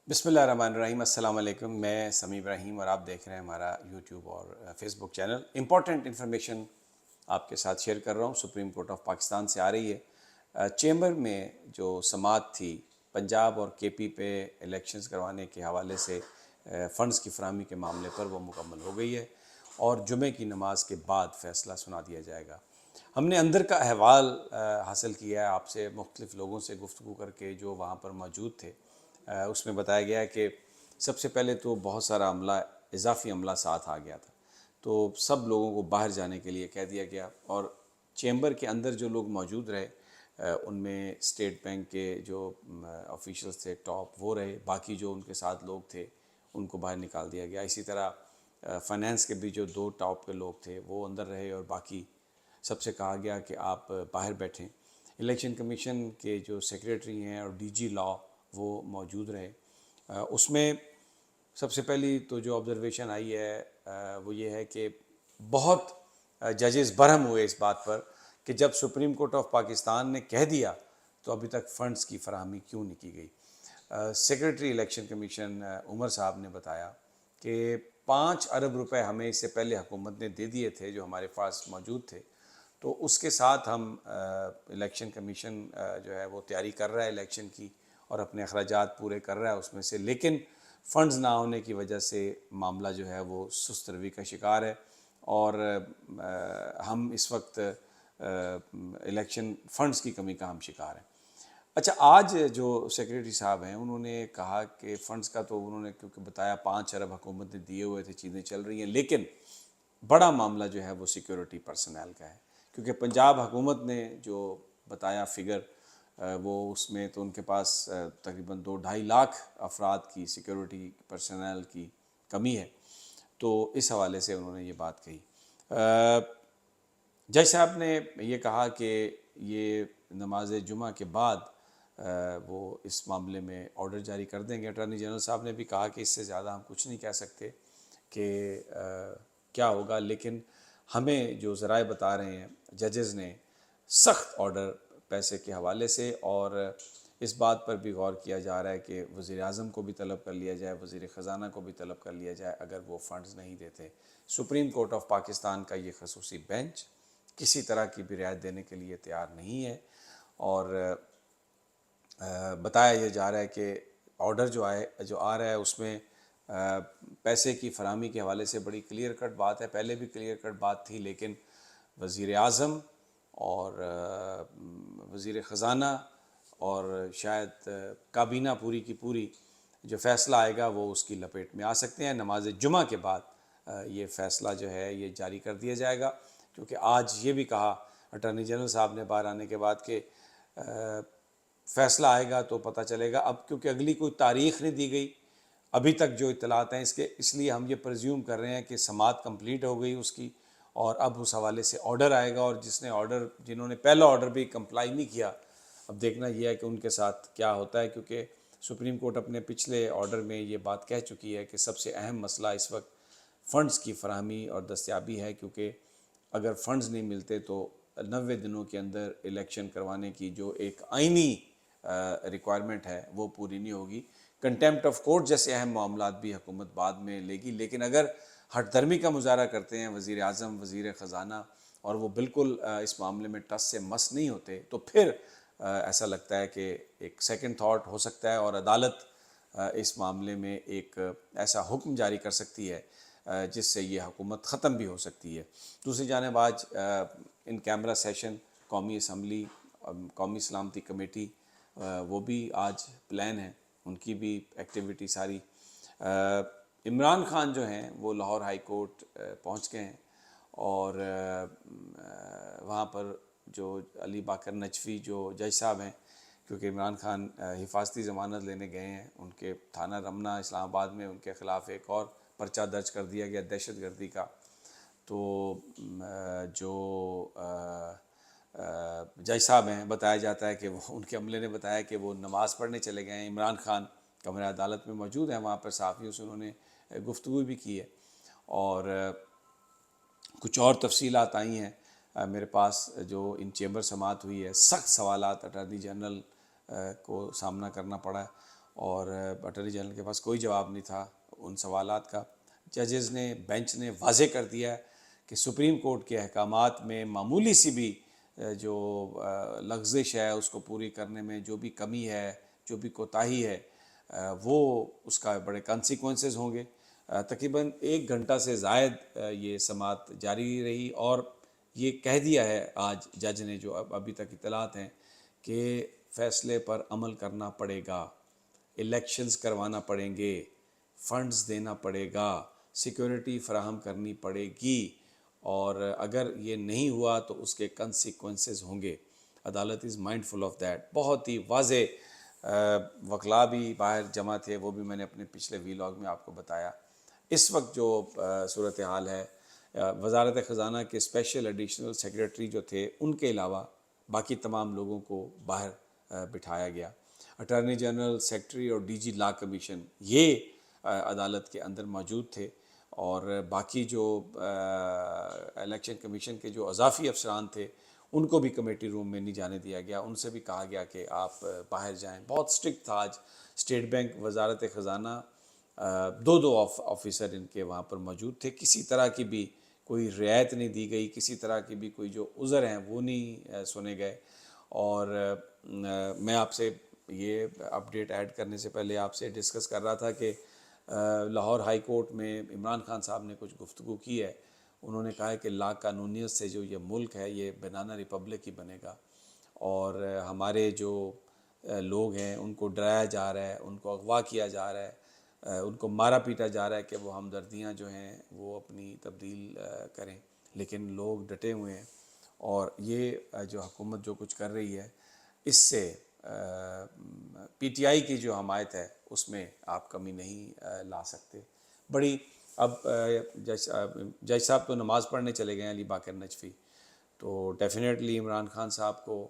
بسم اللہ الرحمن الرحیم۔ السلام علیکم، میں سمیع ابراہیم اور آپ دیکھ رہے ہیں ہمارا یوٹیوب اور فیس بک چینل۔ امپورٹنٹ انفارمیشن آپ کے ساتھ شیئر کر رہا ہوں، سپریم کورٹ آف پاکستان سے آ رہی ہے۔ چیمبر میں جو سماعت تھی پنجاب اور کے پی پہ الیکشنز کروانے کے حوالے سے فنڈز کی فراہمی کے معاملے پر، وہ مکمل ہو گئی ہے اور جمعے کی نماز کے بعد فیصلہ سنا دیا جائے گا۔ ہم نے اندر کا احوال حاصل کیا ہے آپ سے، مختلف لوگوں سے گفتگو کر کے جو وہاں پر موجود تھے۔ اس میں بتایا گیا ہے کہ سب سے پہلے تو بہت سارا عملہ، اضافی عملہ ساتھ آ گیا تھا، تو سب لوگوں کو باہر جانے کے لیے کہہ دیا گیا، اور چیمبر کے اندر جو لوگ موجود رہے ان میں اسٹیٹ بینک کے جو آفیشلز تھے ٹاپ وہ رہے، باقی جو ان کے ساتھ لوگ تھے ان کو باہر نکال دیا گیا۔ اسی طرح فائنینس کے بھی جو دو ٹاپ کے لوگ تھے وہ اندر رہے، اور باقی سب سے کہا گیا کہ آپ باہر بیٹھیں۔ الیکشن کمیشن کے جو سیکریٹری ہیں اور ڈی جی لا وہ موجود رہے۔ اس میں سب سے پہلی تو جو آبزرویشن آئی ہے وہ یہ ہے کہ بہت ججز برہم ہوئے اس بات پر کہ جب سپریم کورٹ آف پاکستان نے کہہ دیا تو ابھی تک فنڈز کی فراہمی کیوں نہیں کی گئی۔ سیکریٹری الیکشن کمیشن عمر صاحب نے بتایا کہ 5 ارب روپے ہمیں اس سے پہلے حکومت نے دے دیے تھے جو ہمارے پاس موجود تھے، تو اس کے ساتھ ہم الیکشن کمیشن جو ہے وہ تیاری کر رہا ہے الیکشن کی اور اپنے اخراجات پورے کر رہا ہے اس میں سے، لیکن فنڈز نہ ہونے کی وجہ سے معاملہ جو ہے وہ سست روی کا شکار ہے، اور ہم اس وقت الیکشن فنڈز کی کمی کا ہم شکار ہیں۔ اچھا، آج جو سیکریٹری صاحب ہیں انہوں نے کہا کہ فنڈز کا تو انہوں نے کیونکہ بتایا 5 ارب حکومت نے دیے ہوئے تھے، چیزیں چل رہی ہیں، لیکن بڑا معاملہ جو ہے وہ سیکیورٹی پرسنل کا ہے، کیونکہ پنجاب حکومت نے جو بتایا فگر وہ اس میں تو ان کے پاس تقریباً 2-2.5 لاکھ افراد کی سیکیورٹی پرسنل کی کمی ہے، تو اس حوالے سے انہوں نے یہ بات کہی۔ جج صاحب نے یہ کہا کہ یہ نماز جمعہ کے بعد وہ اس معاملے میں آرڈر جاری کر دیں گے۔ اٹارنی جنرل صاحب نے بھی کہا کہ اس سے زیادہ ہم کچھ نہیں کہہ سکتے کہ کیا ہوگا، لیکن ہمیں جو ذرائع بتا رہے ہیں ججز نے سخت آرڈر پیسے کے حوالے سے، اور اس بات پر بھی غور کیا جا رہا ہے کہ وزیر اعظم کو بھی طلب کر لیا جائے، وزیر خزانہ کو بھی طلب کر لیا جائے اگر وہ فنڈز نہیں دیتے۔ سپریم کورٹ آف پاکستان کا یہ خصوصی بینچ کسی طرح کی بھی رعایت دینے کے لیے تیار نہیں ہے، اور بتایا یہ جا رہا ہے کہ آرڈر جو آ رہا ہے اس میں پیسے کی فراہمی کے حوالے سے بڑی کلیئر کٹ بات ہے، پہلے بھی کلیئر کٹ بات تھی، لیکن وزیر اعظم اور وزیر خزانہ اور شاید کابینہ پوری کی پوری جو فیصلہ آئے گا وہ اس کی لپیٹ میں آ سکتے ہیں۔ نماز جمعہ کے بعد یہ فیصلہ جو ہے یہ جاری کر دیا جائے گا، کیونکہ آج یہ بھی کہا اٹارنی جنرل صاحب نے باہر آنے کے بعد کہ فیصلہ آئے گا تو پتہ چلے گا۔ اب کیونکہ اگلی کوئی تاریخ نہیں دی گئی ابھی تک جو اطلاعات ہیں اس لیے ہم یہ پرزیوم کر رہے ہیں کہ سماعت کمپلیٹ ہو گئی اس کی، اور اب اس حوالے سے آرڈر آئے گا، اور جنہوں نے پہلا آرڈر بھی کمپلائی نہیں کیا، اب دیکھنا یہ ہے کہ ان کے ساتھ کیا ہوتا ہے، کیونکہ سپریم کورٹ اپنے پچھلے آرڈر میں یہ بات کہہ چکی ہے کہ سب سے اہم مسئلہ اس وقت فنڈز کی فراہمی اور دستیابی ہے، کیونکہ اگر فنڈز نہیں ملتے تو 90 دنوں کے اندر الیکشن کروانے کی جو ایک آئینی ریکوائرمنٹ ہے وہ پوری نہیں ہوگی۔ کنٹیمپٹ آف کورٹ جیسے اہم معاملات بھی حکومت بعد میں لے گی، لیکن اگر ہٹ درمی کا مظاہرہ کرتے ہیں وزیر اعظم، وزیر خزانہ، اور وہ بالکل اس معاملے میں ٹس سے مس نہیں ہوتے، تو پھر ایسا لگتا ہے کہ ایک سیکنڈ تھاٹ ہو سکتا ہے، اور عدالت اس معاملے میں ایک ایسا حکم جاری کر سکتی ہے جس سے یہ حکومت ختم بھی ہو سکتی ہے۔ دوسری جانب آج ان کیمرہ سیشن قومی اسمبلی، قومی سلامتی کمیٹی، وہ بھی آج پلان ہے، ان کی بھی ایکٹیویٹی ساری۔ عمران خان جو ہیں وہ لاہور ہائی کورٹ پہنچ گئے ہیں، اور وہاں پر جو علی باقر نجفی جو جج صاحب ہیں، کیونکہ عمران خان حفاظتی ضمانت لینے گئے ہیں، ان کے تھانہ رمنا اسلام آباد میں ان کے خلاف ایک اور پرچہ درج کر دیا گیا دہشت گردی کا، تو جو جج صاحب ہیں بتایا جاتا ہے کہ وہ ان کے عملے نے بتایا کہ وہ نماز پڑھنے چلے گئے ہیں۔ عمران خان کمرہ عدالت میں موجود ہیں، وہاں پر صحافیوں سے انہوں نے گفتگو بھی کی ہے، اور کچھ اور تفصیلات آئی ہیں میرے پاس جو ان چیمبر سماعت ہوئی ہے۔ سخت سوالات اٹارنی جنرل کو سامنا کرنا پڑا ہے، اور اٹارنی جنرل کے پاس کوئی جواب نہیں تھا ان سوالات کا. ججز نے بینچ نے واضح کر دیا ہے کہ سپریم کورٹ کے احکامات میں معمولی سی بھی جو لغزش ہے اس کو پوری کرنے میں جو بھی کمی ہے، جو بھی کوتاہی ہے، وہ اس کا بڑے کانسیکوینسز ہوں گے. تقریباً 1 گھنٹہ سے زائد یہ سماعت جاری رہی اور یہ کہہ دیا ہے آج جج نے، جو ابھی تک اطلاعات ہیں، کہ فیصلے پر عمل کرنا پڑے گا، الیکشنز کروانا پڑیں گے، فنڈز دینا پڑے گا، سیکیورٹی فراہم کرنی پڑے گی، اور اگر یہ نہیں ہوا تو اس کے کنسیکوینسز ہوں گے. عدالت از مائنڈفل آف دیٹ. بہت ہی واضح وکلاء بھی باہر جمع تھے، وہ بھی میں نے اپنے پچھلے ویلاگ میں آپ کو بتایا. اس وقت جو صورتحال ہے، وزارت خزانہ کے اسپیشل ایڈیشنل سیکریٹری جو تھے ان کے علاوہ باقی تمام لوگوں کو باہر بٹھایا گیا. اٹارنی جنرل، سیکریٹری اور ڈی جی لا کمیشن یہ عدالت کے اندر موجود تھے، اور باقی جو الیکشن کمیشن کے جو اضافی افسران تھے ان کو بھی کمیٹی روم میں نہیں جانے دیا گیا. ان سے بھی کہا گیا کہ آپ باہر جائیں. بہت سٹرکٹ تھا. آج اسٹیٹ بینک، وزارت خزانہ، دو آفیسر ان کے وہاں پر موجود تھے. کسی طرح کی بھی کوئی رعایت نہیں دی گئی، کسی طرح کی بھی کوئی جو عذر ہیں وہ نہیں سنے گئے. اور میں آپ سے یہ اپڈیٹ ایڈ کرنے سے پہلے آپ سے ڈسکس کر رہا تھا کہ لاہور ہائی کورٹ میں عمران خان صاحب نے کچھ گفتگو کی ہے. انہوں نے کہا ہے کہ لا قانونیت سے جو یہ ملک ہے یہ بنانا ریپبلک ہی بنے گا، اور ہمارے جو لوگ ہیں ان کو ڈرایا جا رہا ہے، ان کو اغوا کیا جا رہا ہے، ان کو مارا پیٹا جا رہا ہے کہ وہ ہمدردیاں جو ہیں وہ اپنی تبدیل کریں، لیکن لوگ ڈٹے ہوئے ہیں. اور یہ جو حکومت جو کچھ کر رہی ہے اس سے پی ٹی آئی کی جو حمایت ہے اس میں آپ کمی نہیں لا سکتے. بڑی اب جج صاحب تو نماز پڑھنے چلے گئے ہیں، علی باقر نجفی، تو ڈیفینیٹلی عمران خان صاحب کو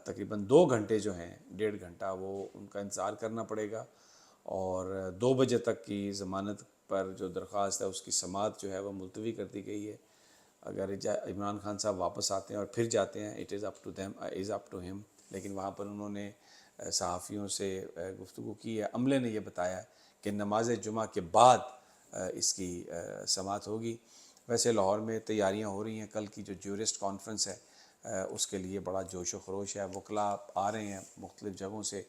تقریباً 2 گھنٹے جو ہیں، 1.5 گھنٹہ وہ ان کا انتظار کرنا پڑے گا. اور 2 بجے تک کی ضمانت پر جو درخواست ہے اس کی سماعت جو ہے وہ ملتوی کر دی گئی ہے. اگر عمران خان صاحب واپس آتے ہیں اور پھر جاتے ہیں، it is up to them, is up to ہم. لیکن وہاں پر انہوں نے صحافیوں سے گفتگو کی ہے. عملے نے یہ بتایا کہ نماز جمعہ کے بعد اس کی سماعت ہوگی. ویسے لاہور میں تیاریاں ہو رہی ہیں. کل کی جو جیورسٹ کانفرنس ہے اس کے لیے بڑا جوش و خروش ہے. وکلاء آ رہے ہیں مختلف جگہوں سے،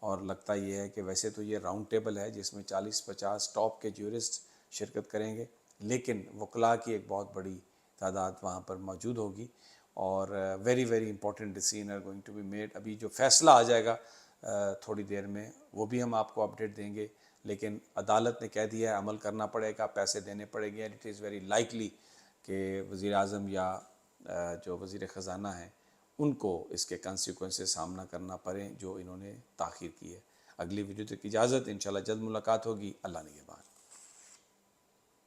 اور لگتا یہ ہے کہ ویسے تو یہ راؤنڈ ٹیبل ہے جس میں 40-50 ٹاپ کے جیورسٹ شرکت کریں گے، لیکن وکلاء کی ایک بہت بڑی تعداد وہاں پر موجود ہوگی. اور very very important decision are going to be made. ابھی جو فیصلہ آ جائے گا تھوڑی دیر میں وہ بھی ہم آپ کو اپڈیٹ دیں گے. لیکن عدالت نے کہہ دیا ہے عمل کرنا پڑے گا، پیسے دینے پڑیں گے. اٹ از ویری لائکلی کہ وزیر اعظم یا جو وزیر خزانہ ہیں ان کو اس کے کانسیکوینسز سامنا کرنا پڑیں جو انہوں نے تاخیر کی ہے. اگلی ویڈیو تک اجازت، انشاءاللہ جلد ملاقات ہوگی. اللہ نگہبان.